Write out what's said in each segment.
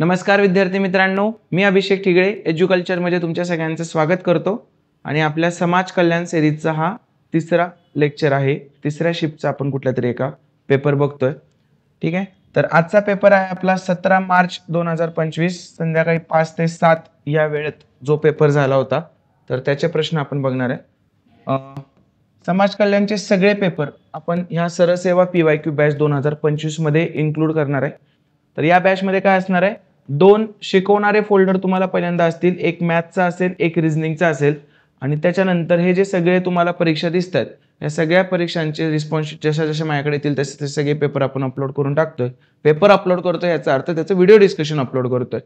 नमस्कार विद्यार्थी मित्रांनो, मी अभिषेक ठिगळे एज्युकल्चरमध्ये तुमच्या सगळ्यांचं स्वागत करतो आणि आपल्या समाज कल्याण सिरीजचा हा तिसरा लेक्चर आहे। तिसऱ्या शिफ्टचा आपण कुठल्या तरी एका पेपर बघतोय। ठीक आहे, तर आजचा पेपर आहे आपला 17 मार्च 2025 संध्याकाळी 5 ते 7 या वेळेत जो पेपर झाला होता, तर त्याचे प्रश्न आपण बघणार आहे। समाज कल्याणचे सगळे पेपर आपण ह्या सरसेवा PYQ बॅच 2025 मध्ये इन्क्लूड करणार आहे। तर या बॅच मध्ये काय असणार आहे, दोन शिकवणारे फोल्डर तुम्हाला पहिल्यांदा असतील, एक मॅथ्सचा असेल, एक रिझनिंगचा असेल आणि त्याच्यानंतर हे जे सगळे तुम्हाला परीक्षा दिसतात या सगळ्या परीक्षांचे रिस्पॉन्स जशा जशा माझ्याकडे येतील तसे तसे सगळे पेपर आपण अपलोड करून टाकतोय। पेपर अपलोड करतोय याचा अर्थ त्याचं व्हिडिओ डिस्कशन अपलोड करतोय।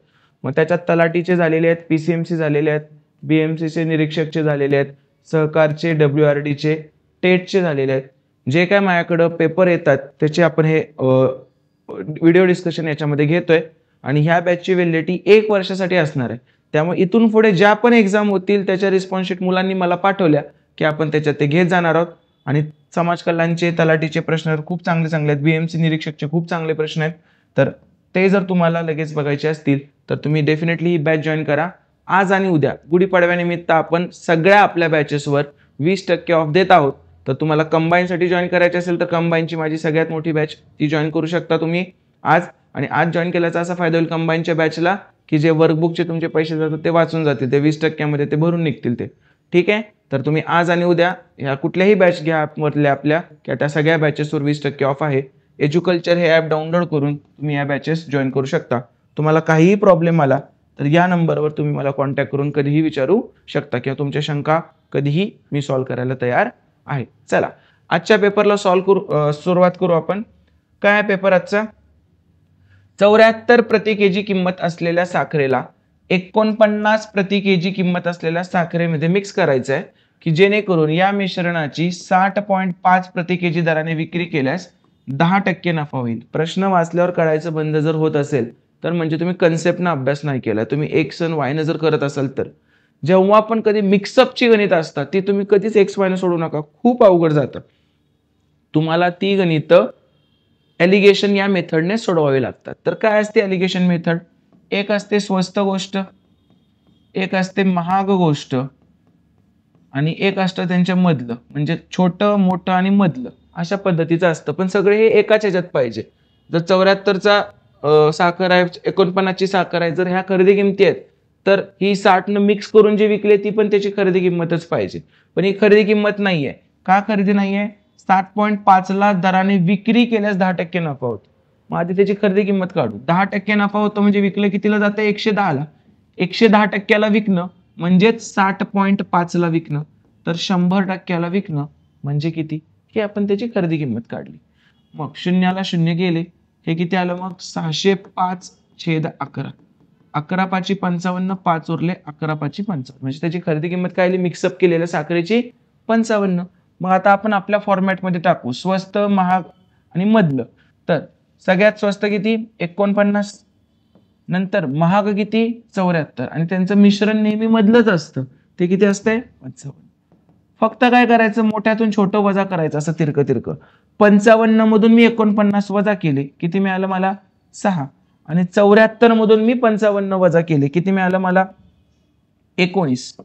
मग त्याच्यात तलाठीचे झालेले आहेत, PCMC झालेले आहेत, BMC चे निरीक्षकचे झालेले आहेत, सहकारचे, WRD चे, टेटचे झालेले आहेत। जे काय माझ्याकडे पेपर येतात त्याचे आपण हे व्हिडिओ डिस्कशन याच्यामध्ये घेतोय आणि ह्या बॅचची व्हॅलिडिटी 1 वर्षासाठी असणार आहे। त्यामुळे इथून पुढे ज्या पण एक्झाम होतील त्याच्या रिस्पॉन्स शीट मुलांनी मला पाठवल्या की आपण त्याच्यात ते घेत जाणार आहोत। आणि समाज कल्याणचे, तलाठीचे प्रश्न खूप चांगले आहेत, BMC निरीक्षकचे खूप चांगले प्रश्न आहेत। तर ते जर तुम्हाला लगेच बघायचे असतील तर तुम्ही डेफिनेटली ही बॅच जॉईन करा। आज आणि उद्या गुढीपाडव्यानिमित्त आपण सगळ्या आपल्या बॅचेसवर 20% ऑफ देत आहोत। तर तुम्हाला कंबाईनसाठी जॉईन करायचे असेल तर कंबाईनची माझी सगळ्यात मोठी बॅच ती जॉईन करू शकता तुम्ही आज। आणि आज जॉईन केल्याचा असा फायदा होईल कंबाईनच्या बॅचला की जे वर्कबुकचे तुमचे पैसे जातात ते वाचून जातील, ते 20% मध्ये ते भरून निघतील ते। ठीक आहे, तर तुम्ही आज आणि उद्या ह्या कुठल्याही बॅच घ्या ॲपमधल्या आपल्या की त्या सगळ्या बॅचेसवर 20% ऑफ आहे। एज्युकल्चर हे ॲप डाउनलोड करून तुम्ही या बॅचेस जॉईन करू शकता। तुम्हाला काहीही प्रॉब्लेम आला तर या नंबरवर तुम्ही मला कॉन्टॅक्ट करून कधीही विचारू शकता किंवा तुमच्या शंका कधीही मी सॉल्व्ह करायला तयार आहे। चला आजच्या पेपरला सुरुवात करू आपण। काय पेपर आजचा, 74 प्रति केजी किंमत असलेल्या साखरेला 49 प्रति केजी किंमत असलेल्या साखरेमध्ये मिक्स करायचं आहे की जेणेकरून या मिश्रणाची 60.5 प्रति केजी दराने विक्री केल्यास 10% नफा होईल। प्रश्न वाचल्यावर कळायचं बंद जर होत असेल तर म्हणजे तुम्ही कन्सेप्टना अभ्यास नाही केला, तुम्ही X आणि Y जर करत असाल तर। जेव्हा पण कधी मिक्सअपची गणित असतात ती तुम्ही कधीच X Y सोडू नका, खूप अवघड जातं। तुम्हाला ती गणित एलिगेशन या मेथडने सोडवावी लागतात। तर काय असते एलिगेशन मेथड, एक असते स्वस्त गोष्ट, एक असते महाग गोष्ट आणि एक असतं त्यांच्या मधलं, म्हणजे छोटं, मोठं आणि मधलं अशा पद्धतीचं असतं। पण सगळे हे एकाच ह्याच्यात पाहिजे। जर 74चा साखर आहे, 49 ची साखर आहे, जर ह्या खरेदी किमती आहेत तर ही 60 न मिक्स करून जे विकले ती पण त्याची खरेदी किंमतच पाहिजे। पण ही खरेदी किंमत नाहीये। का खरेदी नाहीये, 60.5 ला दराने विक्री केल्यास 10% नफा होतो। मग आधी त्याची खरेदी किंमत काढू। 10% नफा होतो म्हणजे विकले कितीला जातं, 110 ला। 110% ला विकणं म्हणजेच 60.5 ला विकणं, तर 100% ला विकणं म्हणजे किती, हे आपण त्याची खरेदी किंमत काढली। मग शून्याला शून्य गेले, हे किती आलं मग 605/11। 11×5 = 55, 5 उरले, 11×5 = 55 म्हणजे त्याची खरेदी किंमत काय आली मिक्सअप केलेल्या साखरेची 55। मग आता आपण आपल्या फॉर्मॅटमध्ये टाकू स्वस्त, महाग आणि मधलं। तर सगळ्यात स्वस्त किती 49, नंतर महाग किती 74 आणि त्यांचं मिश्रण नेहमी मधलंच असतं, ते किती असतंय 55। फक्त काय करायचं, मोठ्यातून छोटं वजा करायचं, असं तिरकं तिरकं। 55 मधून मी 49 वजा केले, किती मिळालं मला 6 आणि 74 मधून मी 55 वजा केले, किती मिळालं मला 19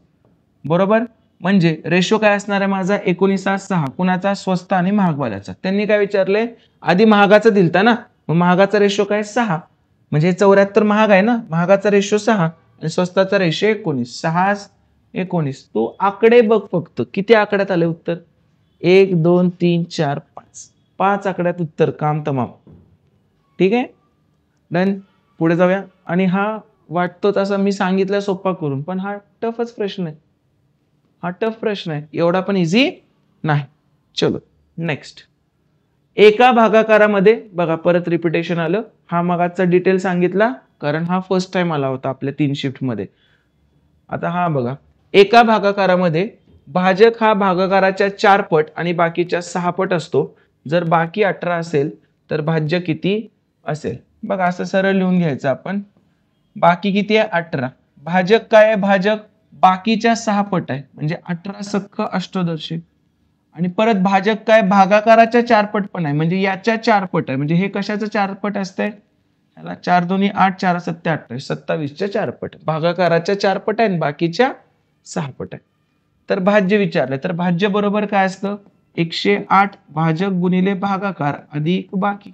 बरोबर। म्हणजे रेशो काय असणार आहे माझा 19:6, कुणाचा, स्वस्त आणि महागवाल्याचा। त्यांनी काय विचारले, आधी महागाचा दिलता ना, मग महागाचा रेशो काय 6, म्हणजे 74 महाग आहे ना, महागाचा रेशो 6 आणि स्वस्ताचा रेशो 19, 6 19। तू आकडे बघ फक्त, किती आकड्यात आले उत्तर, 1 2 3 4 5, 5 आकड्यात उत्तर, काम तमाम। ठीक आहे, डन, पुढे जाऊया। आणि हा वाटतो तसा मी सांगितलं सोपा करून, पण हा टफच प्रश्न आहे, हा टफ प्रश्न आहे, एवढा पण इझी नाही। चलो नेक्स्ट, एका भागाकारामध्ये बघा परत रिपिटेशन आलं, हा मगाचा डिटेल सांगितला कारण हा फर्स्ट टाइम आला होता आपल्या 3 शिफ्ट मध्ये। आता हा बघा, एका भागाकारामध्ये भाजक हा भागाकाराच्या 4 पट आणि बाकीच्या 6 पट असतो। जर बाकी 18 असेल तर भाज्य किती असेल, बघा असं सरळ लिहून घ्यायचं आपण। बाकी किती आहे 18, भाजक काय आहे, भाजक बाकीच्या 6 पट आहे म्हणजे 18 सक्क अष्टदर्शी, आणि परत भाजक काय भागाकाराच्या 4 पट पण आहे म्हणजे याच्या 4 पट आहे, म्हणजे हे कशाचं 4 पट असतंय, ह्याला 4 दोन्ही 8, 4 सत्ते 28, 27च्या 4 पट. भागाकाराच्या 4 पट आहे, बाकीच्या 6 पट आहे. तर भाज्य विचारले तर भाज्य बरोबर काय असतं? 108 भाजक गुणिले भागाकार अधिक बाकी.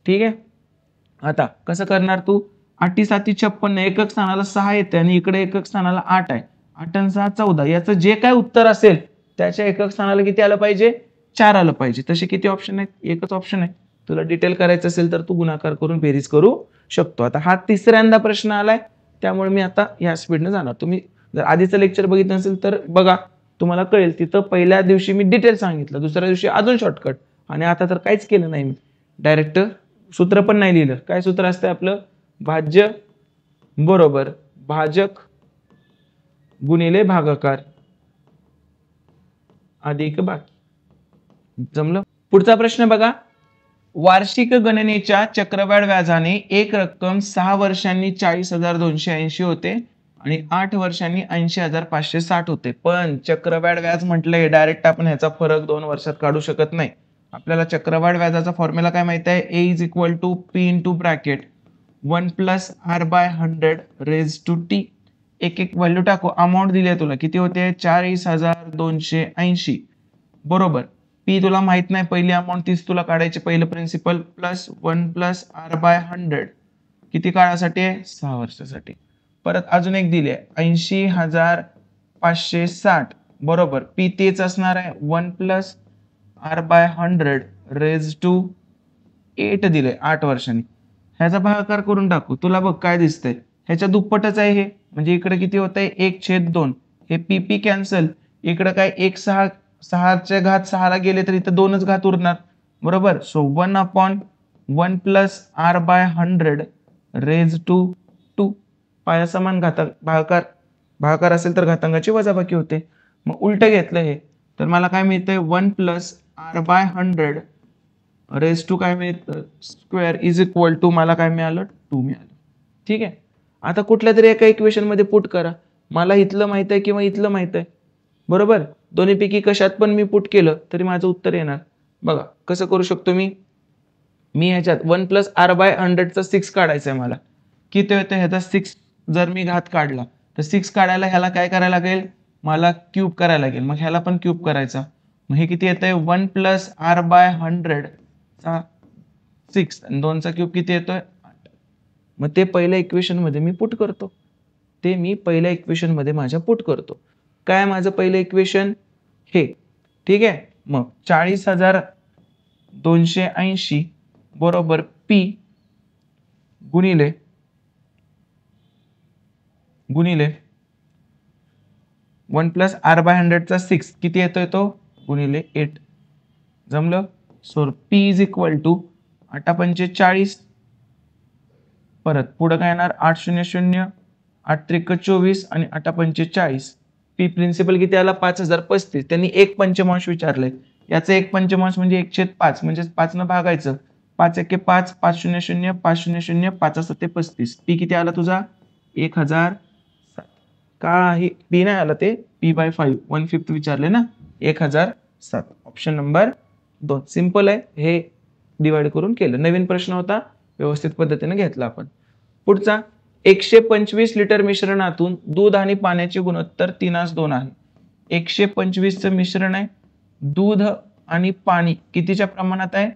ठीक आहे. आता कसं करणार तू? 8 7 56, एकक स्थानाला 6 येते आणि इकडे एकक स्थानाला 8 आहे. 8 आणि 6 14. याचं जे काय उत्तर असेल त्याच्या एकक स्थानाला किती आलं पाहिजे? 4 आलं पाहिजे. तसे किती ऑप्शन आहेत? एकच ऑप्शन आहे. तुला डिटेल करायचं असेल तर तू गुणाकार करून बेरीज करू शकतो. आता हा तिसऱ्यांदा प्रश्न आलाय, त्यामुळे मी आता या स्पीडने जाणार. तुम्ही जर आधीचं लेक्चर बघितलं नसेल तर बघा, तुम्हाला कळेल. तिथं पहिल्या दिवशी मी डिटेल सांगितलं, दुसऱ्या दिवशी अजून शॉर्टकट, आणि आता तर काहीच केलं नाही मी. डायरेक्ट सूत्र पण नाही लिहिलं. काय सूत्र असतं आपलं? भाज्य बरोबर भाजक गुणिले भागाकार अधिक बाकी. जमलं? पुढचा प्रश्न बघा. वार्षिक गणनेच्या चक्रवाढ व्याजाने एक रक्कम 6 वर्षांनी 40,280 होते आणि 8 वर्षांनी 80,560 होते. पण चक्रवाढ व्याज म्हटलंय, डायरेक्ट आपण ह्याचा फरक 2 वर्षात काढू शकत नाही. आपल्याला चक्रवाढ व्याजाचा फॉर्म्युला काय माहिती आहे? A is equal to P into bracket 1 plus R by 100 raised to T. एक एक व्हॅल्यू टाकू. अमाऊंट दिली आहे तुला, किती होते? 40,280 बरोबर. पी तुला माहित नाही, पहिली अमाऊंट तीच तुला काढायची, पहिलं principal plus 1 plus R by 100 किती काळासाठी आहे? 6 वर्षासाठी. परत अजून एक दिली आहे 80,560 बरोबर. पी तेच असणार आहे 1 plus R by 100 raise to 8 दिले 8 वर्षांनी. ह्याचा भागाकार करून टाकू. तुला बघ काय दिसतंय? ह्याच्या दुप्पटच आहे हे, म्हणजे इकडे किती होत आहे? 1/2. हे पी कॅन्सल. इकडे काय 6 च्या घात 6 ला गेले तर इथं 2च घात उरणार बरोबर. So 1/1 plus R by 100 raise to 2. पाया समान घातांक भागाकार असेल तर घातांकाची वजाबाकी होते. मग उलट घेतलं हे तर मला काय मिळतंय? 1 plus R by 100 raise to काय मिळतं? स्क्वेअर इज इक्वल टू मला काय मिळालं? 2 मिळालं. ठीक आहे. आता कुठल्या तरी एका इक्वेशन मध्ये पुट करा. मला इथलं माहित आहे किंवा इथलं माहित आहे बरोबर. दोन्हीपैकी कशात पण मी पुट केलं तरी माझं उत्तर येणार. बघा कसं करू शकतो मी ह्याच्यात 1 प्लस R by 100 चा 6 काढायचा आहे मला. किती होतं ह्याचा 6? जर मी घात काढला तर 6 काढायला ह्याला काय करायला लागेल? मला क्यूब करायला लागेल. मग ह्याला पण क्यूब करायचा. मग हे किती येतंय? 1 प्लस R by 100 चा 6 आणि 2 चा क्यूब किती येतोय? 8. मग ते पहिल्या इक्वेशन मध्ये मी पुट करतो. माझ्या पुट करतो. काय माझं पहिलं इक्वेशन? हे. ठीक आहे. मग 40,280 बरोबर P गुणिले 1 प्लस R by 100 चा 6 किती येतोय तो? गुणिले 8. जमलं? So P is equal to 8×5 परत पुढं काय येणार? 800 8×3 24 आणि 8×5 पी प्रिन्सिपल किती आला? 5,035. त्यांनी 1/5 विचारलंय. याचं 1/5 म्हणजे 1/5 म्हणजे 5 न भागायचं. 5×1 5 500 500 5×7 35. पी किती आला तुझा? 1007. का ही पी नाही आला, ते P/5 1/5 विचारले ना. 1007. Option number 2. सिंपल आहे. हे डिवाइड करून केलं. नवीन प्रश्न होता, व्यवस्थित पद्धतीने घेतला आपण. पुढचा 125 लिटर मिश्रणातून दूध आणि पाण्याचे गुणोत्तर 3:2 आहे. 125 चं मिश्रण आहे. दूध आणि पाणी कितीच्या प्रमाणात आहे?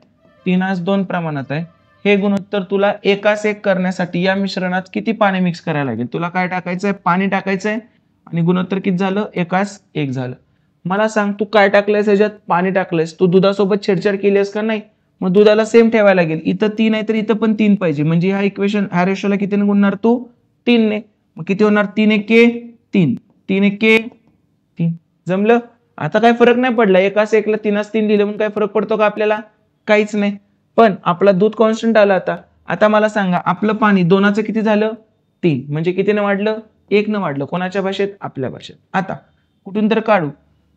3:2 प्रमाणात आहे. हे गुणोत्तर तुला 1:1 करण्यासाठी या मिश्रणात किती पाणी मिक्स करायला लागेल? तुला काय टाकायचंय? पाणी टाकायचंय आणि गुणोत्तर किती झालं? 1:1 झालं. मला सांग तू काय टाकलंयस ह्याच्यात? पाणी टाकलंयस. तू दुधासोबत छेडछाड केलीस का नाही? मग दुधाला सेम ठेवायला लागेल. इथं 3 आहे तर इथं पण 3 पाहिजे. म्हणजे ह्या इक्वेशन ह्या रेशोला कितीने गुणणार तू? 3 ने. मग किती होणार? 3×1 3 3×1 3. जमलं? आता काय फरक नाही पडला. 1:1 ला 3:3 लिहिलं म्हणून काय फरक पडतो का आपल्याला? काहीच नाही. पण आपला दूध कॉन्स्टंट आला. आता मला सांगा आपलं पाणी 2चं किती झालं? 3. म्हणजे कितीने वाढलं? 1 वाढलं. कोणाच्या भाषेत? आपल्या भाषेत. आता कुठून तर काढू.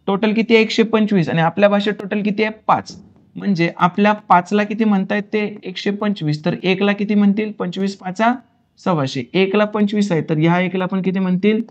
टोटल किती आहे? 125 आणि आपल्या भाषेत टोटल किती आहे? 5. म्हणजे आपल्या 5 ला किती म्हणतायत ते? 125. तर 1 ला किती म्हणतील? 25×5 सव्वाशे. 1 ला 25 आहे तर ह्या 1 ला पण किती म्हणतील?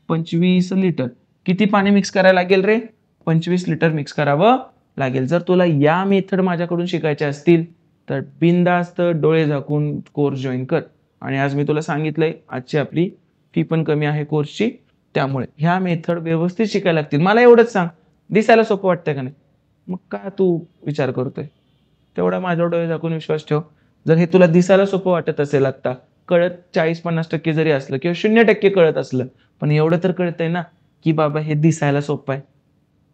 25 लिटर. किती पाणी मिक्स करायला लागेल रे? 25 लिटर मिक्स करावं लागेल. जर तुला या मेथड माझ्याकडून शिकायच्या असतील तर बिनधास्त डोळे झाकून कोर्स जॉईन कर. आणि आज मी तुला सांगितलंय आजची आपली फी पण कमी आहे कोर्सची, त्यामुळे ह्या मेथड व्यवस्थित शिकायला लागतील. मला एवढंच सांग, दिसायला सोपं वाटतंय का नाही? मग का तू विचार करतोय? तेवढा माझ्यावर डोळे झाकून विश्वास ठेव. जर हे तुला दिसायला सोपं वाटत असेल, आता कळत 40-50% जरी असलं किंवा 0% कळत असलं, पण एवढं तर कळतंय ना की बाबा हे दिसायला सोपं आहे.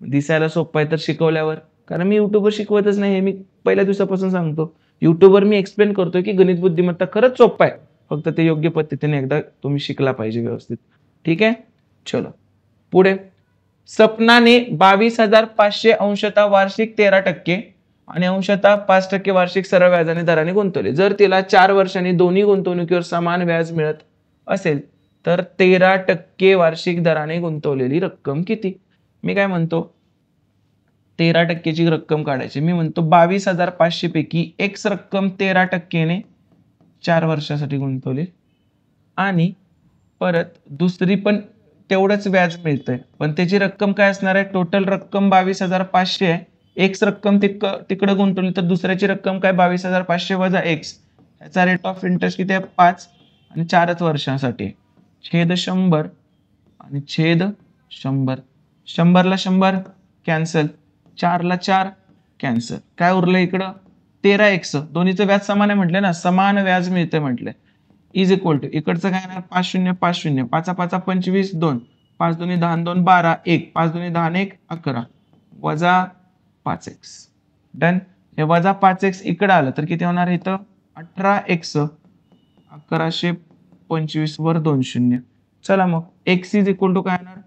दिसायला सोपं आहे तर शिकवल्यावर, कारण मी युट्यूबवर शिकवतच नाही, हे मी पहिल्या दिवसापासून सांगतो. युट्यूबवर मी एक्सप्लेन करतोय की गणित बुद्धिमत्ता खरंच सोपं आहे, फक्त ते योग्य पद्धतीने एकदा तुम्ही शिकला पाहिजे व्यवस्थित. ठीक आहे, चलो पुढे. सपनाने 22,500 अंशतः वार्षिक 13% आणि अंशतः 5% वार्षिक सरळ व्याजाने दराने गुंतवले. जर तिला 4 वर्षांनी दोन्ही गुंतवणुकीवर समान व्याज मिळत असेल तर 13% वार्षिक दराने गुंतवलेली रक्कम किती? मी काय म्हणतो, 13%ची रक्कम काढायची. मी म्हणतो 22,500 पैकी एक्स रक्कम 13%ने 4 वर्षासाठी गुंतवली आणि परत दुसरी पण तेवढंच व्याज मिळतंय, पण त्याची रक्कम काय असणार आहे? टोटल रक्कम 22,500 आहे. एक्स रक्कम तिकडे गुंतवली तर दुसऱ्याची रक्कम काय? 22,500 वजा एक्स. याचा रेट ऑफ इंटरेस्ट किती आहे? 5 आणि 4च वर्षांसाठी. छेद 100 आणि छेद 100. 100ला 100 कॅन्सल, 4ला 4 कॅन्सल. काय उरलं इकडं? 13x. दोन्हीचं व्याज समान आहे म्हटलं ना, समान व्याज मिळते म्हटलंय. इज इक्वल टू इकडचं काय येणार? 5 0 5 0, 5 5 25 2, 5 2 10 2 12 1, 5 2 10 1 11 वजा 5x. डन. हे वजा 5x इकडे आलं तर किती होणार? इथं 18x 1125 वर 2 0. चला मग x इज इक्वल टू काय येणार?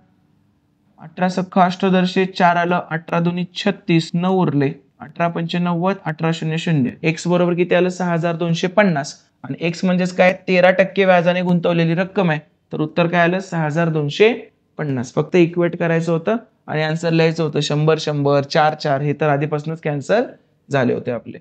18 सख्खा अष्टदर्शे 4 आलं, 18 दुनी 36, 9 उरले, 18 पंचे 90, 18 0 0. x बरोबर किती आलं? 6,250. आणि x म्हणजेच काय? 13% व्याजाने गुंतवलेली रक्कम आहे, तर उत्तर काय आलं? 6,250. फक्त इक्वेट करायचं होतं आणि आन्सर लिहायचं होतं. 100 100 4 4 हे तर आधीपासूनच कॅन्सल झाले होते आपले.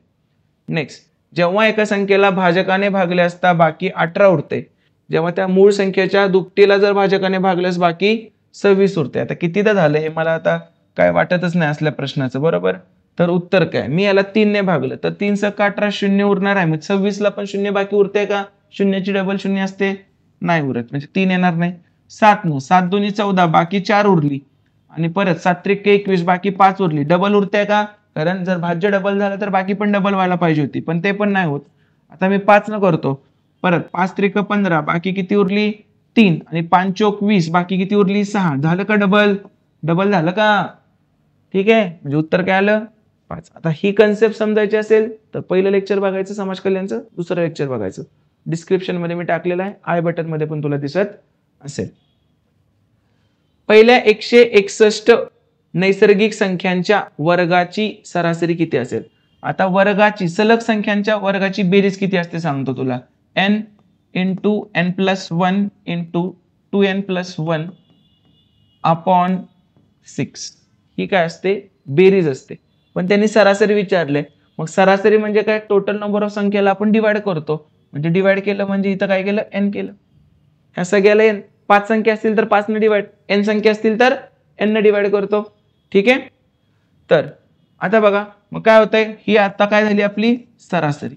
नेक्स्ट, जेव्हा एका संख्येला भाजकाने भागले असता बाकी 18 उरते, जेव्हा त्या मूळ संख्येच्या दुपटीला जर भाजकाने भागल्यास बाकी 26 उरते. आता कितीदा झालं हे मला आता काय वाटतच नाही असल्या प्रश्नाचं, बरोबर? तर उत्तर काय? मी याला 3 ने भागलं तर 3 सक 18 शून्य उरणार आहे. मग 26 ला पण शून्य बाकी उरते का? शून्याची डबल शून्य असते, नाही उरत, म्हणजे 3 येणार नाही. 7 न 7 दोन्ही 14 बाकी 4 उरली आणि परत 7 त्रिक 21 बाकी 5 उरली. डबल उरते का? कारण जर भाज्य डबल झालं तर बाकी पण डबल व्हायला पाहिजे होती, पण ते पण नाही होत. आता मी 5 न करतो. परत 5 त्रिक 15 बाकी किती उरली? 3 आणि 5 चौक 20 बाकी किती उरली? 6. झालं का डबल? डबल झालं का? ठीक आहे, म्हणजे उत्तर काय आलं? 5. आता ही कन्सेप्ट समजायची असेल तर पहिलं लेक्चर बघायचं समाज कल्याणचं, दुसरं लेक्चर बघायचं. डिस्क्रिप्शन मध्ये मी टाकलेलं आहे, आय बटन मध्ये पण तुला दिसत असेल. पहिल्या 161 नैसर्गिक संख्यांच्या वर्गाची सरासरी किती असेल? आता वर्गाची, सलग संख्यांच्या वर्गाची बेरीज किती असते सांगतो तुला. n into n plus 1 into 2n plus 1 upon 6. ही काय असते? बेरीज असते. पण त्यांनी सरासरी विचारले. मग सरासरी म्हणजे काय? टोटल नंबर ऑफ संख्येला आपण डिवाइड करतो. म्हणजे डिवाइड केलं म्हणजे इथं काय केलं? n केलं. ह्या सगळ्याला n. 5 संख्या असतील तर 5 ने डिवाइड, n संख्या असतील तर n ने डिवाइड करतो. ठीक आहे. तर आता बघा मग काय होतंय, ही आता काय झाली आपली सरासरी.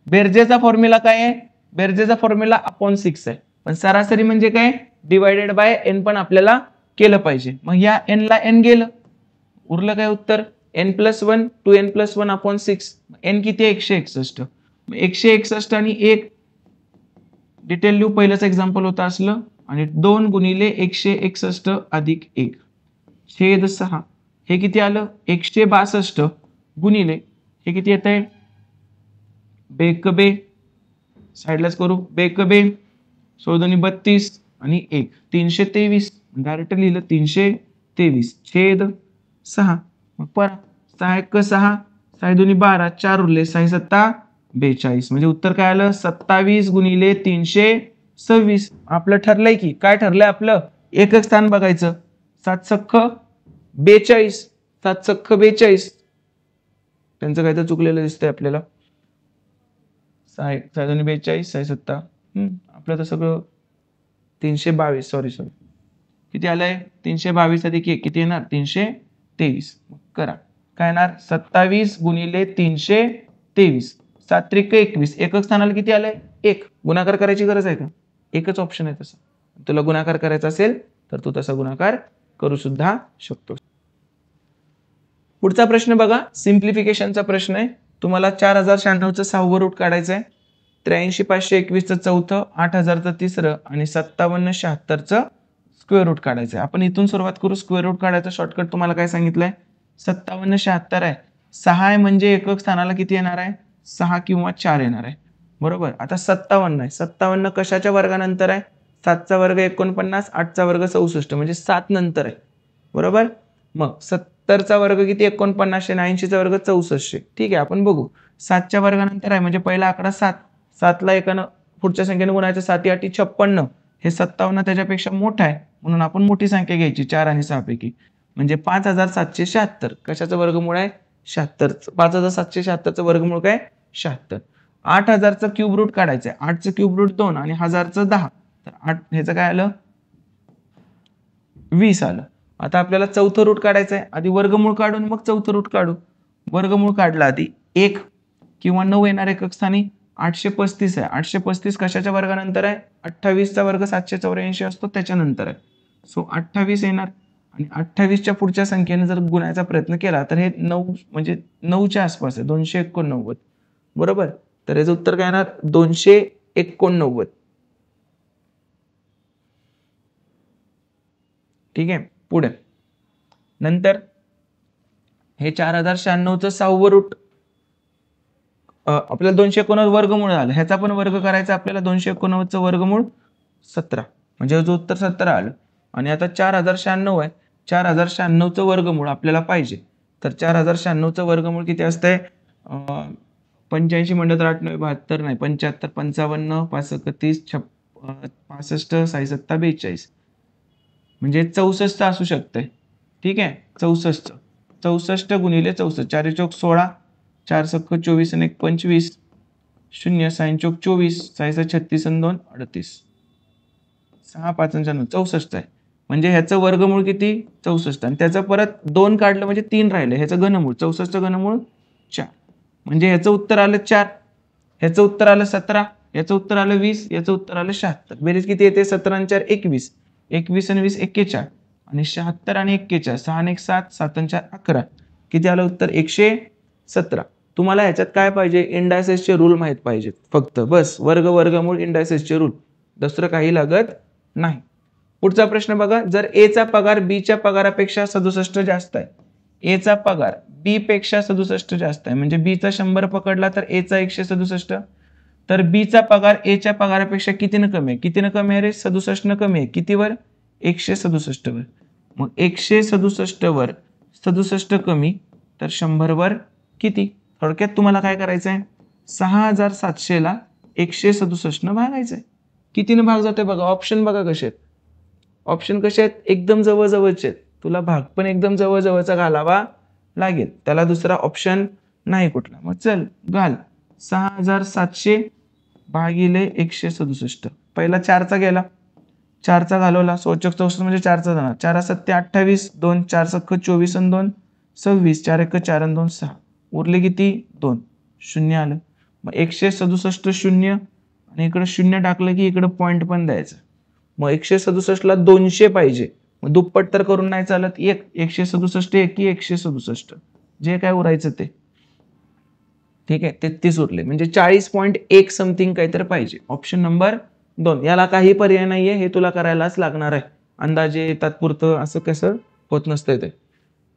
बेरजेचा फॉर्म्युला काय आहे? बेरजेचा फॉर्म्युला अपॉन 6 आहे, पण सरासरी म्हणजे काय? डिवायडेड बाय n पण आपल्याला केलं पाहिजे. मग या n ला n गेलं, उरलं काय उत्तर? n plus 1 2n plus 1 upon 6. n किती आहे? 161. 161 आणि 1 डिटेल लिहू, पहिलंच एक्झाम्पल होतं असलं, आणि 2 गुणिले 161 अधिक 1 छेद 6. हे किती आलं? 162 गुणिले हे किती येत आहे? बेकबे साईडलाच करू, बेकबे 16 32 आणि 1 323. डायरेक्ट लिहिलं 323 छेद 6. मग परत 6 1 6, 6 2 12, 4 उरले, 6 7 42. म्हणजे उत्तर काय आलं? 27 गुणिले 326. आपलं ठरलंय की काय? ठरलंय आपलं एकच स्थान बघायचं. 7 सख्ख 42, 7 सख्ख 42. त्यांचं काय तर चुकलेलं दिसतंय आपल्याला. 6 2 42, 6 7 आपलं तर सगळं 322. सॉरी किती आलंय? 322 अधिक 1 किती येणार? 323. करा काय येणार? 27 गुणिले 323. 7 त्रिक 21, एकक स्थानाला किती आलंय 1. गुणाकार करायची गरज आहे का? एकच ऑप्शन आहे तसं. तुला गुणाकार करायचा असेल तर तू तसा गुणाकार करू सुद्धा शकतो. पुढचा प्रश्न बघा, सिम्प्लिफिकेशनचा प्रश्न आहे. तुम्हाला 4096 चं 6वं रूट काढायचं आहे, 83521 चं चौथं, 8000 चं तिसरं आणि 5776 चं स्क्वेअर रूट काढायचं आहे. आपण इथून सुरुवात करू. स्क्वेअर रूट काढायचं शॉर्टकट तुम्हाला काय सांगितलंय, 5776 आहे, 6 आहे म्हणजे एकक स्थानाला किती येणार आहे, 6 किंवा 4 येणार आहे. बरोबर. आता 57 आहे, 57 कशाच्या वर्गानंतर आहे, 7 चा वर्ग 49, 8 चा वर्ग 64 म्हणजे 7 नंतर आहे. बरोबर. मग 70 चा वर्ग किती 49 आणि 80 चा वर्ग 64. ठीक आहे, आपण बघू. 7 च्या वर्गानंतर आहे म्हणजे पहिला आकडा 7, 7 ला एकानं पुढच्या संख्येने गुणायचं, 7 8 56. हे 57 त्याच्यापेक्षा मोठा आहे म्हणून आपण मोठी संख्या घ्यायची 4 आणि 6 पैकी, म्हणजे 5776. कशाचं वर्गमूळ आहे, 76. 5776 चं वर्गमूळ काय, 76. 8000 चं क्यूब रूट काढायचं आहे. 8 चं क्यूब रूट 2 आणि 1000 चं 10, तर 8 ह्याचं काय आलं 20 आलं. आता आपल्याला चौथं रूट काढायचं आहे. आधी वर्गमूळ काढून मग चौथं रूट काढू. वर्गमूळ काढला आधी 1 किंवा 9 येणार एकक स्थानी. 835 आहे, 835 कशाच्या वर्गानंतर आहे, 28 चा वर्ग 784 असतो त्याच्यानंतर आहे. सो 28 येणार आणि 28 च्या पुढच्या संख्येने जर गुणायचा प्रयत्न केला तर हे 9 म्हणजे 9 च्या आसपास आहे, 289. बरोबर. तर याचं उत्तर काय येणार, 289. ठीक आहे. पुढे नंतर हे 4096 चं 6वं रूट आपल्याला 289 वर्गमूळ आलं, ह्याचा पण वर्ग करायचा आपल्याला. 289 चं वर्गमूळ 17 म्हणजे याचं उत्तर 17 आलं. आणि आता 4096 आहे, 4096 चं वर्गमूळ आपल्याला पाहिजे. तर 4096 चं वर्गमूळ किती असतंय, 85 म्हणलं तर 8 9 72 नाही, 75 55 5 31 65 67 42 म्हणजे 64 असू शकते. ठीक आहे, 64. 64 गुणिले 64, 4 चौक 16, 4 सख्ख 24 आणि 1 25, 0 6 चौक 24, 6 36 आणि 2 38, 6 5 9 64 आहे. म्हणजे ह्याचं वर्गमूळ किती 64 आणि त्याचं परत 2 काढलं म्हणजे 3 राहिलं. ह्याचं घनमूळ 64 चं घनमूळ 4 म्हणजे ह्याचं उत्तर आलं 4. ह्याचं उत्तर आलं 17, याचं उत्तर आलं 20, याचं उत्तर आलं 76. बेरीज किती येते, 17 आणि 4 21, 21 आणि 20 41 आणि 76 आणि 41, 6 आणि 1 7, 7 आणि 4 11. किती आलं उत्तर 117. तुम्हाला ह्याच्यात काय पाहिजे, इंडायसेसचे रूल माहित पाहिजेत फक्त, बस. वर्ग वर्गमूळ इंडायसेसचे रूल, दुसरं काही लागत नाही. पुढचा प्रश्न बघा, जर ए चा पगार बी च्या पगारापेक्षा 67 जास्त आहे, ए चा पगार बी पेक्षा 67 जास्त आहे, म्हणजे बी चा 100 पकडला तर ए चा 167, तर बी चा पगार ए च्या पगारापेक्षा कितीनं कमी आहे, कितीनं कमी आहे रे, 67 न कमी आहे. कितीवर, 167 वर. मग 167 वर 67 कमी तर 100 वर किती. थोडक्यात तुम्हाला काय करायचं आहे, 6700 ला 167 न भागायचं आहे. कितीनं भाग जातोय बघा, ऑप्शन बघा कसे आहेत. ऑप्शन कसे आहेत, एकदम जवळजवळचे आहेत. तुला भाग पण एकदम जवळजवळचा घालावा लागेल, त्याला दुसरा ऑप्शन नाही कुठला. मग चल घाल, 6700 भागिले 167. पहिला 4 चा गेला, 4 चा घालवला, 64 म्हणजे 4 चा जाणार, 4 7 28, 2 4 सख्ख 24 आणि 2 26, 4 1 4 आणि 2 6, उरले किती 2, 0 आलं. मग 167 0 आणि इकडे 0 टाकलं की इकडे पॉइंट पण द्यायचं. मग 167 ला 200 पाहिजे, मग दुप्पट तर करून नाही चालत. 167 एकी 167 जे काय उरायचं ते. ठीक आहे, 33 उरले म्हणजे 40.1 समथिंग काहीतरी पाहिजे. Option number 2. याला काही पर्याय नाहीये, हे तुला करायलाच लागणार आहे. अंदाजे तात्पुरतं असं कसं होत नसतंय ते.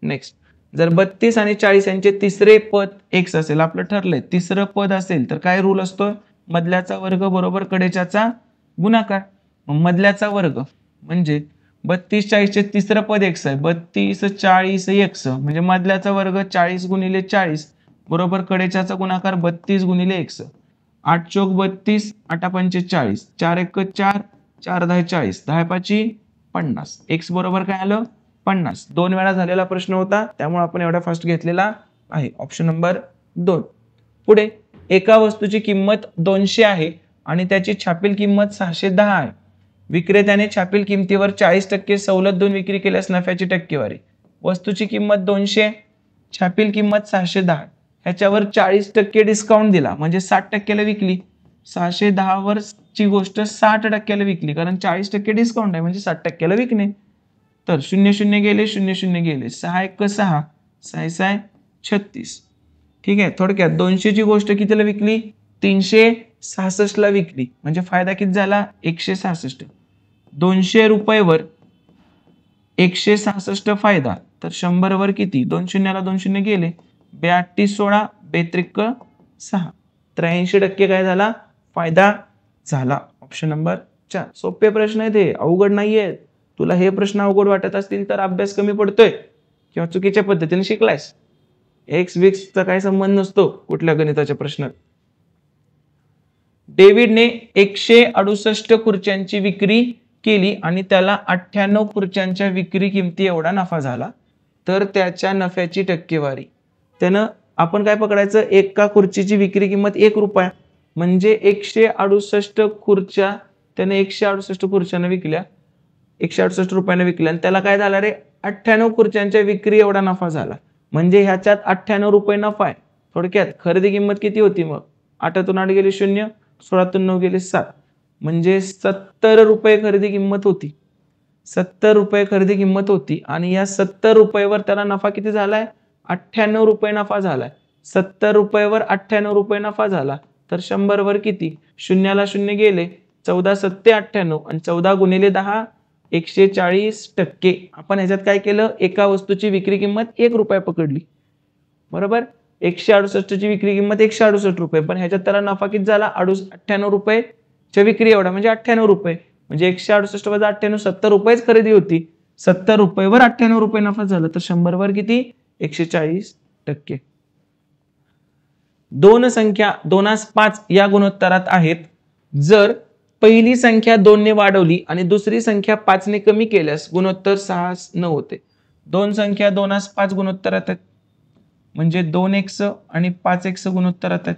नेक्स्ट, जर 32 आणि 40 यांचे तिसरे पद x असेल, आपलं ठरलंय तिसरं पद असेल तर काय रूल असतो, मधल्याचा वर्ग बरोबर कडेच्याचा गुणाकार. मधल्याचा वर्ग म्हणजे 32 40 चे तिसरं पद x आहे, 32 40 x म्हणजे मधल्याचा वर्ग 40 गुणिले 40 बरोबर कडेच्याचा गुणाकार 32 गुणिले x. 8 चौक 32, 8 पंचे 40, 4 1 4, 4 10 40, 10 5 50. x बरोबर काय आलं 50. 2 वेळा झालेला प्रश्न होता त्यामुळे आपण एवढा फास्ट घेतलेला आहे. Option number 2. पुढे, एका वस्तूची किंमत 200 आहे आणि त्याची छापील किंमत 610 आहे. विक्रेत्याने छापील किमतीवर 40% सवलत देऊन विक्री केल्यास नफ्याची टक्केवारी. वस्तूची किंमत 200, छापील किंमत 610. ह्याच्यावर 40% डिस्काउंट दिला म्हणजे 60%ला विकली. 610 वरची गोष्ट 60%ला विकली कारण 40% डिस्काउंट आहे म्हणजे 60%ला विकणे. तर 00 गेले 00 गेले 6 1 6 6 6 36. ठीक आहे. थोडक्यात 200 ची गोष्ट कितीला विकली 366 ला विकली म्हणजे फायदा किती झाला 166. 200 रुपयावर 166 फायदा तर 100 वर किती 2 शून्याला 2 शून्य गेले 82 16 बेत्रिक 6 83% काय झाला फायदा झाला. Option number 4. सोपे प्रश्न आहेत हे अवघड नाहीये. तुला हे प्रश्न अवघड वाटत असतील तर अभ्यास कमी पडतोय किंवा चुकीच्या पद्धतीने शिकलायस. एक्स विक्सचा काही संबंध नसतो कुठल्या गणिताच्या प्रश्नात. डेव्हिडने 168 खुर्च्यांची विक्री केली आणि त्याला 98 खुर्च्यांच्या विक्री किमती एवढा नफा झाला तर त्याच्या नफ्याची टक्केवारी. त्यानं आपण काय पकडायचं एका खुर्चीची विक्री किंमत 1 रुपया म्हणजे 168 खुर्च्या त्याने 168 खुर्च्यांना विकल्या 168 रुपयाने विकल्या आणि त्याला काय झाला रे 98 खुर्च्यांच्या विक्री एवढा नफा झाला म्हणजे ह्याच्यात 98 रुपये नफा आहे. थोडक्यात खरेदी किंमत किती होती मग 8तून 8 गेले 0 16तून 9 गेले 7 म्हणजे 70 रुपये खरेदी किंमत होती. 70 रुपये खरेदी किंमत होती आणि या 70 रुपयावर त्याला नफा किती झालाय 98 रुपये नफा झालाय. 70 रुपयावर 98 रुपये नफा झाला तर 100 वर किती शून्याला 0 गेले 14 7 98 आणि 14 गुणिले 10 140%. आपण ह्याच्यात काय केलं एका वस्तूची विक्री किंमत 1 रुपया पकडली बरोबर. 168 ची विक्री किंमत 168 रुपये पण ह्याच्यात त्याला नफा किती झाला 98 रुपयेच्या विक्री एवढा म्हणजे 98 रुपये म्हणजे 168 वजा 98 70 रुपयेच खरेदी होती. 70 रुपयावर 98 रुपये नफा झाला तर 100 वर किती 140%. दोन संख्या 2:5 या गुणोत्तरात आहेत. जर पहिली संख्या 2 ने वाढवली आणि दुसरी संख्या 5 ने कमी केल्यास गुणोत्तर 6:9 होते. दोन संख्या 2:5 गुणोत्तरात आहेत म्हणजे 2x आणि 5x गुणोत्तरात आहेत.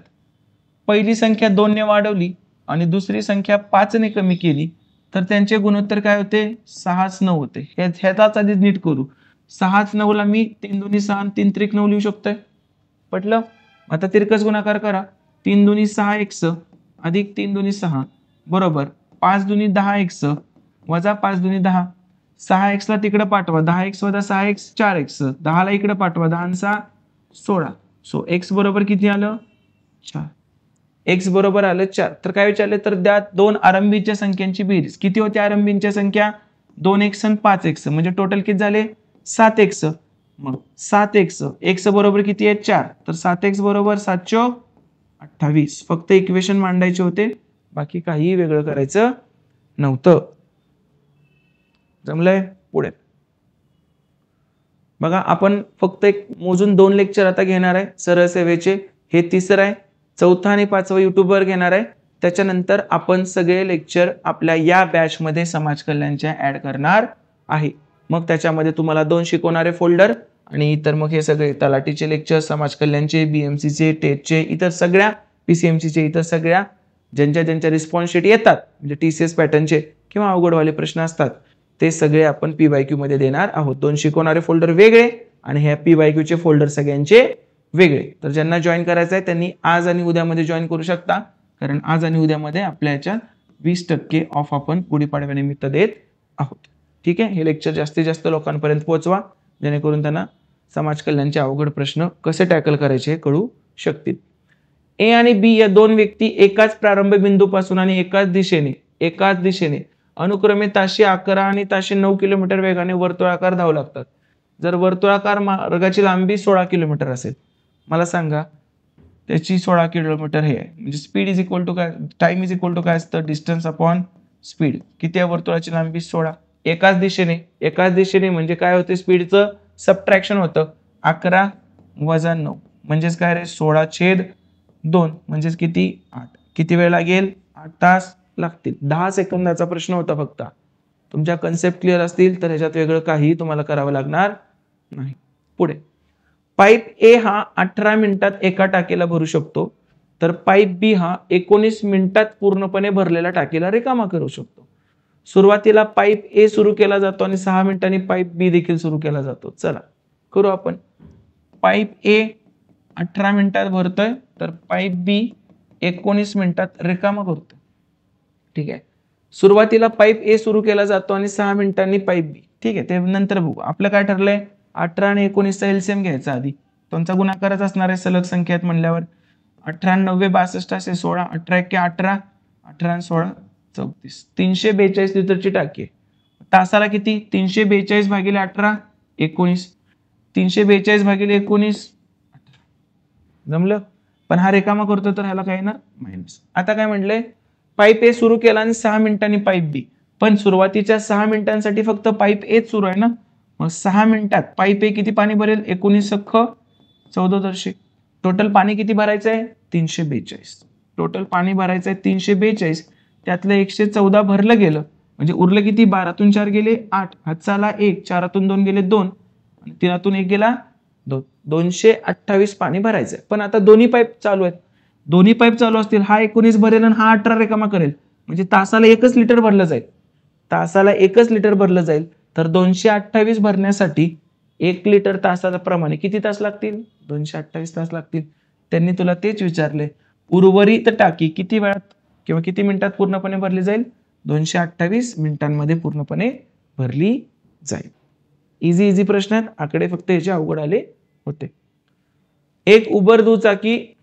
पहिली संख्या 2 ने वाढवली आणि दुसरी संख्या 5 ने कमी केली तर त्यांचे गुणोत्तर काय होते 6:9 होते. ह्याचाच आधी नीट करू 6:9 ला मी 3 दुनी 6 आणि 3 त्रिक 9 लिहू शकतोय. पटलं. आता तिरकस गुणाकार करा 3 दुनी 6x अधिक 3 दुनी 6 बरोबर 5 दुनी 10x वजा 5 दुनी 10. 6x ला तिकडे पाठवा 10x वजा 6x 4x 10 ला इकडे पाठवा 10 आणि 6 16. सो x बरोबर किती आलं 4. x बरोबर आलं 4. तर काय विचारले तर द्या दोन आरंभीच्या संख्यांची बेरीज. किती होती आरंभीच्या संख्या 2x आणि 5x म्हणजे टोटल किती झाले 7x. मग 7x x बरोबर किती आहे 4 तर 7x बरोबर 7 चौक 28. फक्त इक्वेशन मांडायचे होते बाकी काही वेगळं करायचं नव्हतं. जमलंय. पुढे बघा आपण फक्त एक मोजून 2 लेक्चर आता घेणार आहे सरळ सेवेचे. हे तिसरं आहे. चौथा आणि पाचवं युट्यूबवर घेणार आहे. त्याच्यानंतर आपण सगळे लेक्चर आपल्या या बॅच मध्ये समाज कल्याणच्या ऍड करणार आहे. मग त्याच्यामध्ये तुम्हाला 2 शिकवणारे फोल्डर आणि इतर मग हे सगळे तलाठीचे लेक्चर समाज कल्याणचे बीएमसीचे टेटचे इतर सगळ्या पीसीएमसीचे इतर सगळ्या ज्यांच्या रिस्पॉन्स शीट येतात म्हणजे टीसीएस पॅटर्नचे किंवा अवघडवाले प्रश्न असतात ते सगळे आपण पीवायक्यू मध्ये देणार आहोत. 2 शिकवणारे फोल्डर वेगळे आणि ह्या पीवायक्यू चे फोल्डर सगळ्यांचे वेगळे. तर ज्यांना जॉईन करायचं आहे त्यांनी आज आणि उद्यामध्ये जॉईन करू शकता कारण आज आणि उद्यामध्ये आपल्या याच्यात 20% ऑफ आपण गुढीपाडव्यानिमित्त देत आहोत. ठीक आहे. हे लेक्चर जास्तीत जास्त लोकांपर्यंत पोहोचवा जेणेकरून त्यांना समाज कल्याणचे अवघड प्रश्न कसे टॅकल करायचे हे कळू शकतील. ए आणि बी या दोन व्यक्ती एकाच प्रारंभ बिंदूपासून आणि एकाच दिशेने अनुक्रमे ताशी 11 आणि ताशी 9 किलोमीटर वेगाने वर्तुळाकार धावू लागतात. जर वर्तुळाकार मार्गाची लांबी 16 किलोमीटर असेल मला सांगा त्याची 16 किलोमीटर हे आहे म्हणजे स्पीड इज इक्वल टू काय टाइम इज इक्वल टू काय असतं डिस्टन्स अपॉन स्पीड. किती आहे वर्तुळाची लांबी 16. एकाच दिशेने म्हणजे काय होते स्पीडचं सबट्रॅक्शन होतं 11 वजा 9 म्हणजेच काय रे 16/2 म्हणजेच किती 8. किती वेळ लागेल 8 तास लागतील. 10 सेकंदाचा प्रश्न होता फक्त. तुमच्या कन्सेप्ट क्लिअर असतील तर ह्याच्यात वेगळं काही तुम्हाला करावं लागणार नाही. पुढे पाईप ए हा 18 मिनिटात एका टाकीला भरू शकतो तर पाईप बी हा 19 मिनिटात पूर्णपणे भरलेल्या टाकीला रिकामा करू शकतो. सुरुवातीला पाईप ए सुरू केला जातो आणि 6 मिनिटांनी पाईप बी देखील सुरू केला जातो. चला करू आपण. पाईप ए 18 मिनिटात भरतोय, तर पाईप बी 19 मिनिटात रिकामा करतोय. ठीक आहे. सुरुवातीला पाईप ए सुरू केला जातो आणि 6 मिनिटांनी पाईप बी. ठीक आहे, ते नंतर बघू. आपलं काय ठरलंय, 18 आणि 19चा एलसीएम घ्यायचा आधी. त्यांचा गुणाकारच असणार आहे, सलग संख्या आहेत म्हणल्यावर. 18 90 62 असे 16, 18 1 18, 18 आणि 16 34. 342 लिटरची टाकी आहे. तासाला किती? 342 भागिले 18 19. 342 भागिले 19 जमलं. पण हा रिकामा करतो तर ह्याला काय येणार? मायनस. आता काय म्हटलंय, पाईप ए सुरू केला आणि 6 मिनिटांनी पाईप बी. पण सुरुवातीच्या 6 मिनिटांसाठी फक्त पाईप ए सुरू आहे ना, मग 6 मिनिटात पाईप ए किती पाणी भरेल? 19 सख्ख 14 टोटल पाणी किती भरायचं आहे? 342. टोटल पाणी भरायचं आहे 342. त्यातलं 114 भरलं गेलं म्हणजे उरलं किती? 12तून 4 गेले 8, हातचाला 1, 4तून 2 गेले 2 आणि 3तून 1 गेला 2. 228 पाणी भरायचंय. पण आता दोन्ही पाईप चालू आहेत. दोन्ही पाईप चालू असतील, हा 19 भरेल आणि हा 18 रिकामा करेल, म्हणजे तासाला 1 लिटर भरलं जाईल. तासाला 1 लिटर भरलं जाईल. तर 228 भरण्यासाठी 1 लिटर तासाच्या प्रमाणे किती तास लागतील? 228 तास लागतील. त्यांनी तुला तेच विचारले, उर्वरित टाकी किती वेळात किंवा किती मिनिटात पूर्णपणे भरली जाईल? 228 मिनिटांमध्ये पूर्णपणे भरली जाईल. इझी प्रश्न आहेत. आकडे फक्त याचे अवघड आले होते. एक उबर दुचाकी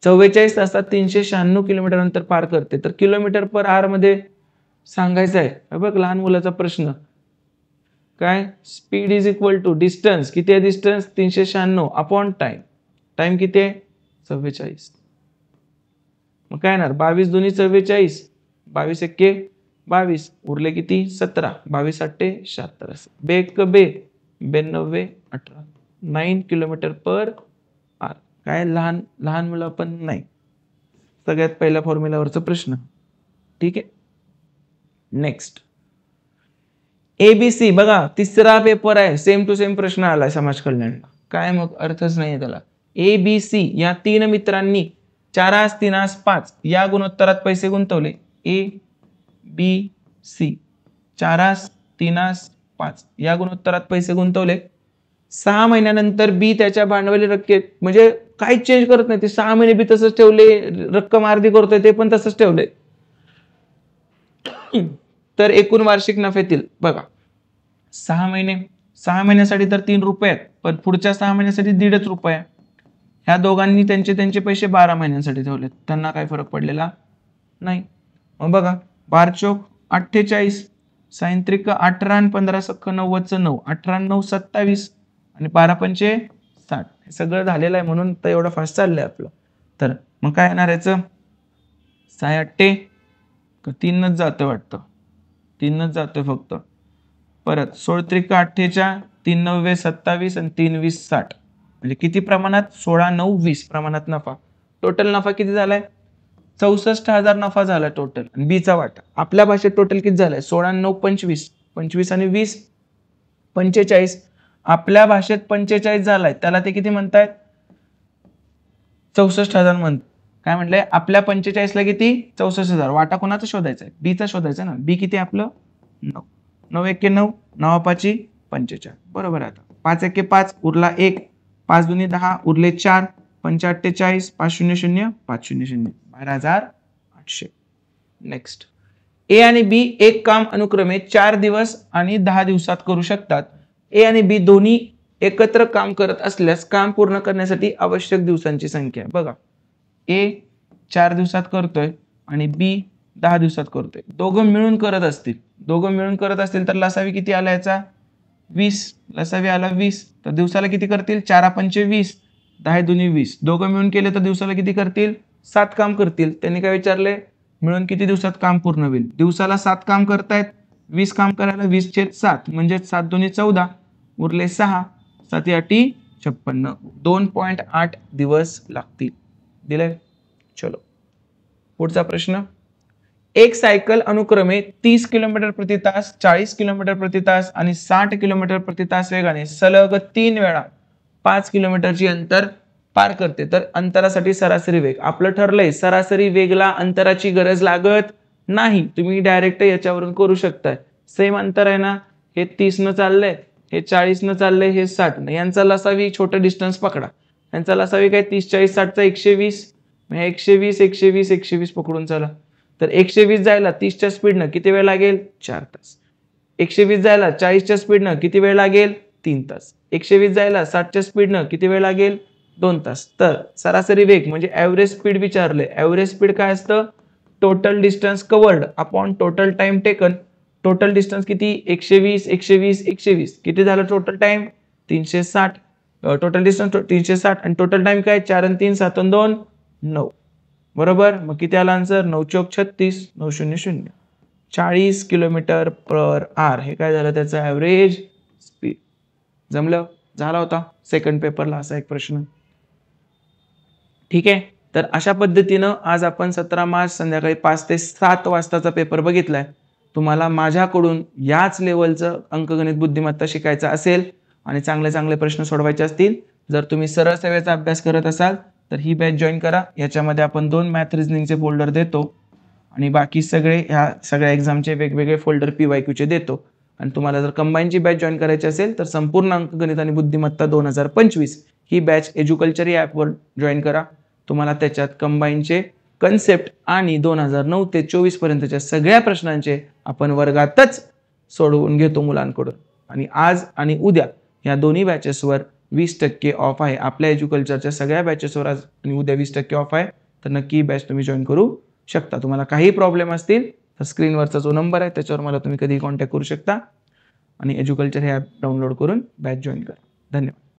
44 तासात 396 किलोमीटर अंतर पार करते, तर किलोमीटर पर आवर मध्ये सांगायचं आहे. बघ, लहान मुलाचा प्रश्न काय? Speed is equal to distance. किती आहे डिस्टन्स? 396 upon time. टाइम किती आहे? 44. मग काय येणार? 22 दुनी 44, 22 एक्के 22, उरले किती? 17, 22 8 76. बेग क बेग 92 18, 9 किलोमीटर पर आवर. काय लहान लहान मुलं पण नाही. सगळ्यात पहिल्या फॉर्म्युलावरचा प्रश्न. ठीक आहे. Next ABC. बघा, तिसरा पेपर आहे, सेम टू सेम प्रश्न आलाय समाज कल्याणला. काय मग अर्थच नाहीये त्याला. ABC या 3 मित्रांनी 4 3 5 या गुणोत्तरात पैसे गुंतवले. ABC 4 3 5 या गुणोत्तरात पैसे गुंतवले. 6 महिन्यानंतर बी त्याच्या भांडवली रक्कमेत, म्हणजे काही चेंज करत नाही ते, 6 महिने बी तसंच ठेवले, रक्कम अर्धी करतोय ते पण तसंच ठेवले. तर एकूण वार्षिक नफ्यातील बघा, 6 महिन्यासाठी तर 3 रुपये आहेत, पण पुढच्या 6 महिन्यासाठी 1.5 रुपये. ह्या दोघांनी त्यांचे पैसे 12 महिन्यांसाठी ठेवलेत, त्यांना काही फरक पडलेला नाही. मग बघा, 12 चोक 48, साइन त्रिक 18 आणि 15 सख्ख 90चं 9, 18 9 27 आणि 12 पंचे 60. हे सगळं झालेलं आहे म्हणून तर एवढं फास्ट चाललंय आपलं. तर मग काय येणार याचं? 6 8 3नच जातं वाटतं, 3नच जातोय फक्त. परत 16 त्रिक 48, 3 9 27 आणि 3 20 60. म्हणजे किती प्रमाणात? 16 9 20 प्रमाणात नफा. टोटल नफा किती झालाय? 64,000 नफा झाला टोटल. आणि बीचा वाटा आपल्या भाषेत टोटल किती झालाय? 16 9 25, 25 आणि 20 45. आपल्या भाषेत 45 झालाय, त्याला ते किती म्हणतायत? 64,000 म्हणतात. काय म्हटलंय? आपल्या 45ला किती? 64,000. वाटा कोणाचा शोधायचा आहे? बीचा शोधायचा ना. बी किती आपलं? 9. 9 एक्के 9, 9 5 45. बरोबर आहे. आता 5 एक्के 5, उरला 1, 5 दुनी 10, उरले 4, 5 48, 5 0 0 5 0 0, 12,800. नेक्स्ट, ए आणि बी एक काम अनुक्रमे 4 दिवस आणि 10 दिवसात करू शकतात. ए आणि बी दोन्ही एकत्र काम करत असल्यास काम पूर्ण करण्यासाठी आवश्यक दिवसांची संख्या. बघा, ए 4 दिवसात करतोय आणि बी 10 दिवसात करतोय. दोघं मिळून करत असतील तर लसावी किती आला याचा? 20. लसावी आला 20. तर दिवसाला किती करतील? 4 पंचे 20, 10 दुनी 20. दोघं मिळून केले तर दिवसाला किती करतील? 7 काम करतील. त्यांनी काय विचारले? मिळून किती दिवसात काम पूर्ण होईल? दिवसाला 7 काम करतायत. 20 काम करायला 20/7 म्हणजे 7 दुनी 14, उरले 6, 7 8 56. 2.8 दिवस लागतील. दिलंय. चलो पुढचा प्रश्न. एक सायकल अनुक्रमे 30 किलोमीटर प्रति तास, 40 किलोमीटर प्रति तास आणि 60 किलोमीटर प्रति तास वेगाने सलग 3 वेळा 5 किलोमीटरची अंतर पार करते. तर अंतरासाठी सरासरी वेग आपलं ठरलंय. सरासरी वेगला अंतराची गरज लागत नाही. तुम्ही डायरेक्ट याच्यावरून करू शकताय. सेम अंतर आहे ना, हे 30 न चाललंय, हे 40 न चाललंय, हे 60 न. यांचा लसावी छोटं डिस्टन्स पकडा. यांचा लसावी काय 30 40 60चा 120, 120 120 120 पकडून चला. तर 120 जायला 30च्या स्पीडनं किती वेळ लागेल? 4 तास. 120 जायला 40च्या स्पीडनं किती वेळ लागेल? 3 तास. 120 जायला 60च्या स्पीडनं किती वेळ लागेल? 2 तास. तर सरासरी वेग म्हणजे ॲव्हरेज स्पीड विचारले. ॲव्हरेज स्पीड काय असतं? Total distance covered upon total time taken. Total distance किती? 120 120 120. किती झालं टोटल टाइम? 360. टोटल डिस्टन्स 360 आणि टोटल टाइम काय? 4 आणि 3 7 आणि 2 9. बरोबर. मग किती आला आन्सर? 9 चौक 36 900. 40 किलोमीटर पर आवर हे काय झालं त्याचं ॲव्हरेज स्पीड. जमलं? झाला होता सेकंड पेपरला असा एक प्रश्न. ठीक आहे. तर अशा पद्धतीनं आज आपण 17 मार्च संध्याकाळी 5 ते 7 वाजताचा पेपर बघितलाय. तुम्हाला माझ्याकडून याच लेवलचं अंकगणित बुद्धिमत्ता शिकायचं असेल आणि चांगले चांगले प्रश्न सोडवायचे असतील, जर तुम्ही सरळ सेवेचा अभ्यास करत असाल तर ही बॅच जॉईन करा. याच्यामध्ये आपण 2 मॅथ रिझनिंगचे फोल्डर देतो आणि बाकी सगळे ह्या सगळ्या एक्झामचे वेगवेगळे फोल्डर PYQचे देतो. आणि तुम्हाला जर कंबाईनची बॅच जॉईन करायची असेल तर संपूर्ण अंकगणित आणि बुद्धिमत्ता 2025 ही बॅच एज्युकल्चर या ॲपवर जॉईन करा. तुम्हाला त्याच्यात कंबाईनचे कन्सेप्ट आणि 2009 ते 24 पर्यंतच्या सगळ्या प्रश्नांचे आपण वर्गातच सोडवून घेतो मुलांकडून. आणि आज आणि उद्या या दोन्ही बॅचेसवर 20% ऑफ आहे. आपल्या एज्युकल्चरच्या सगळ्या बॅचेसवर आज आणि उद्या 20% ऑफ आहे. तर नक्की ही बॅच तुम्ही जॉईन करू शकता. तुम्हाला काही प्रॉब्लेम असतील तर स्क्रीनवरचा जो नंबर आहे त्याच्यावर मला तुम्ही कधीही कॉन्टॅक्ट करू शकता आणि एज्युकल्चर हे ॲप डाउनलोड करून बॅच जॉईन करा. धन्यवाद.